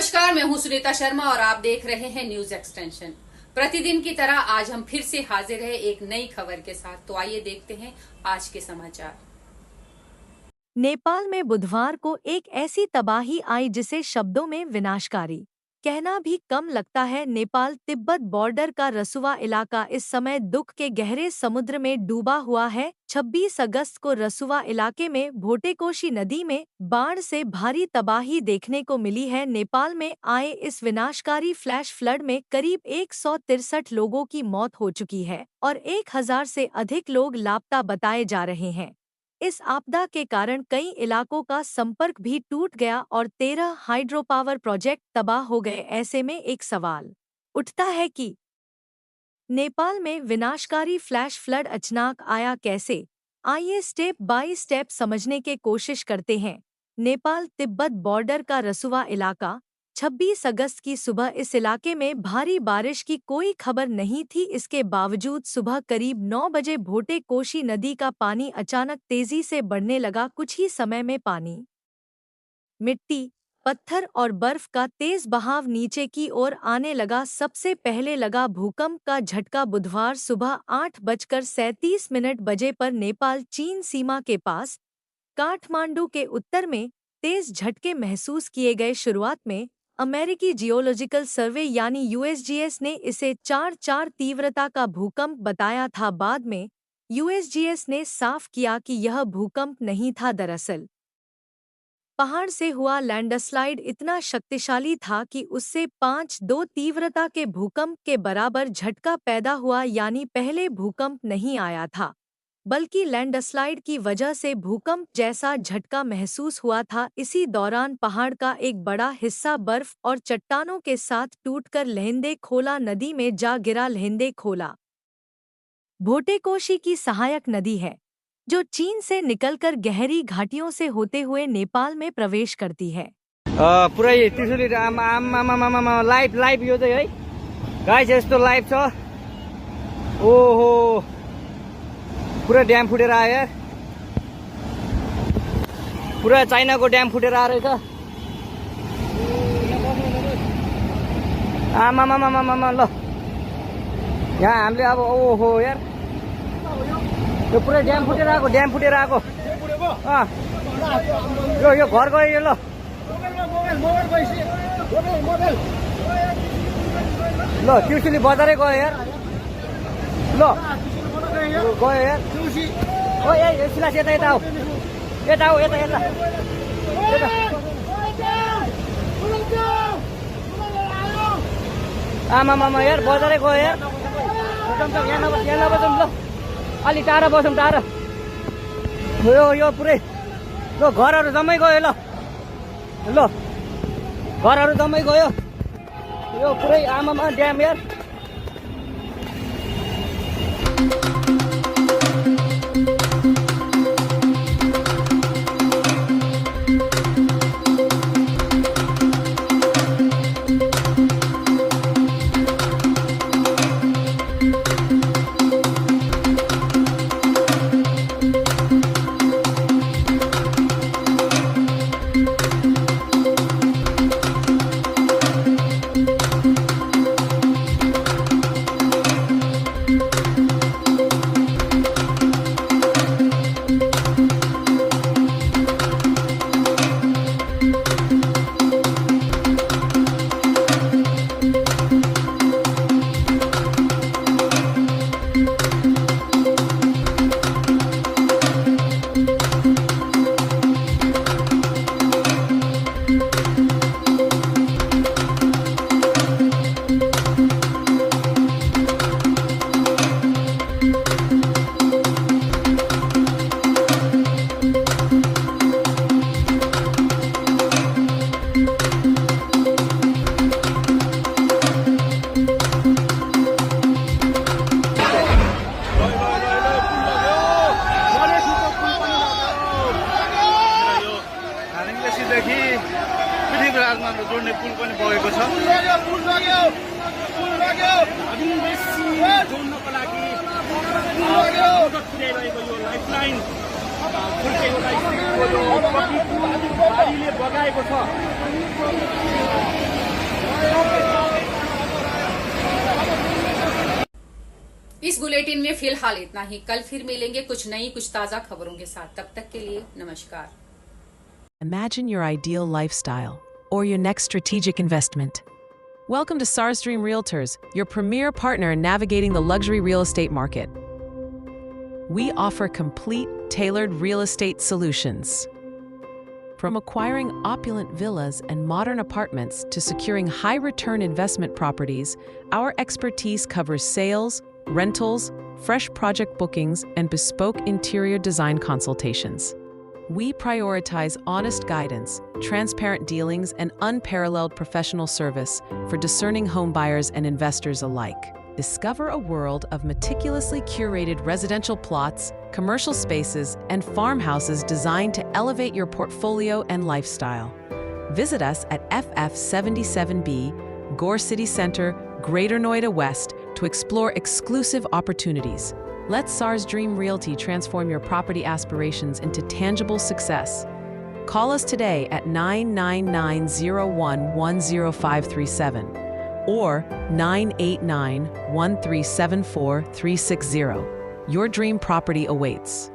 नमस्कार, मैं हूं सुनीता शर्मा और आप देख रहे हैं न्यूज एक्सटेंशन। प्रतिदिन की तरह आज हम फिर से हाजिर हैं एक नई खबर के साथ। तो आइए देखते हैं आज के समाचार। नेपाल में बुधवार को एक ऐसी तबाही आई जिसे शब्दों में विनाशकारी कहना भी कम लगता है। नेपाल तिब्बत बॉर्डर का रसुवा इलाका इस समय दुख के गहरे समुद्र में डूबा हुआ है। 26 अगस्त को रसुवा इलाके में भोटेकोशी नदी में बाढ़ से भारी तबाही देखने को मिली है। नेपाल में आए इस विनाशकारी फ्लैश फ्लड में करीब 163 लोगों की मौत हो चुकी है और 1000 से अधिक लोग लापता बताए जा रहे हैं। इस आपदा के कारण कई इलाकों का संपर्क भी टूट गया और 13 हाइड्रो पावर प्रोजेक्ट तबाह हो गए। ऐसे में एक सवाल उठता है कि नेपाल में विनाशकारी फ्लैश फ्लड अचानक आया कैसे? आइए स्टेप बाय स्टेप समझने की कोशिश करते हैं। नेपाल तिब्बत बॉर्डर का रसुवा इलाका 26 अगस्त की सुबह इस इलाके में भारी बारिश की कोई खबर नहीं थी। इसके बावजूद सुबह करीब 9 बजे भोटेकोशी नदी का पानी अचानक तेजी से बढ़ने लगा। कुछ ही समय में पानी, मिट्टी, पत्थर और बर्फ का तेज बहाव नीचे की ओर आने लगा। सबसे पहले लगा भूकंप का झटका बुधवार सुबह 8:37 बजे पर नेपाल चीन सीमा के पास काठमांडू के उत्तर में तेज झटके महसूस किए गए। शुरुआत में अमेरिकी जियोलॉजिकल सर्वे यानी यूएसजीएस ने इसे 4.4 तीव्रता का भूकंप बताया था। बाद में यूएसजीएस ने साफ किया कि यह भूकंप नहीं था, दरअसल पहाड़ से हुआ लैंडस्लाइड इतना शक्तिशाली था कि उससे 5.2 तीव्रता के भूकंप के बराबर झटका पैदा हुआ। यानी पहले भूकंप नहीं आया था बल्कि लैंडस्लाइड की वजह से भूकंप जैसा झटका महसूस हुआ था। इसी दौरान पहाड़ का एक बड़ा हिस्सा बर्फ और चट्टानों के साथ टूटकर लहेंदे खोला नदी में जा गिरा। लहेंदे खोला भोटेकोशी की सहायक नदी है जो चीन से निकलकर गहरी घाटियों से होते हुए नेपाल में प्रवेश करती है। पुरै त्रिशुली लाइभ यो चाहिँ है गाइस, यस्तो लाइभ छ। ओहो, पुरा ड्याम फुटेर आयो यार। पुरा चाइनाको ड्याम फुटेर आयो रहेछ। आमामामामामा ल, यहाँ हामीले अब ओहो यार, यो पुरै ड्याम फुटेर आएको, ड्याम फुटेर आएको। यो घर गयो यो। ल ल, त्रिशुली बजारै गयो यार। ल गयो यार। ओ ए सिलास, यता यता आऊ, यता आऊ, यता यता यता। आमामामा यार, बजारै गयो यार। यहाँ नबसौँ ल, अलि टाढा बसौँ, टाढा। यो पुरै ल, घरहरू जम्मै गयो। ल ल, घरहरू जम्मै गयो। यो पुरै आमामा ड्याम यार। जोड्ने पुल पनि बगेको छ। जोड्नको लागि मद्दत पुर्याइरहेको यो लाइफलाइन बाढीले बगाएको छ। इस बुलेटिन में फिलहाल इतना ही। कल फिर मिलेंगे कुछ नई कुछ ताजा खबरों के साथ। तब तक के लिए नमस्कार। Imagine your ideal lifestyle or your next strategic investment. Welcome to SARS Dream Realtors, your premier partner in navigating the luxury real estate market. We offer complete, tailored real estate solutions. From acquiring opulent villas and modern apartments to securing high-return investment properties, our expertise covers sales, rentals, fresh project bookings, and bespoke interior design consultations. We prioritize honest guidance, transparent dealings, and unparalleled professional service for discerning homebuyers and investors alike. Discover a world of meticulously curated residential plots, commercial spaces, and farmhouses designed to elevate your portfolio and lifestyle. Visit us at FF77B, Gore City Center, Greater Noida West, to explore exclusive opportunities. Let SARS Dream Realty transform your property aspirations into tangible success. Call us today at 999-01-10537 or 989-1374-360. Your dream property awaits.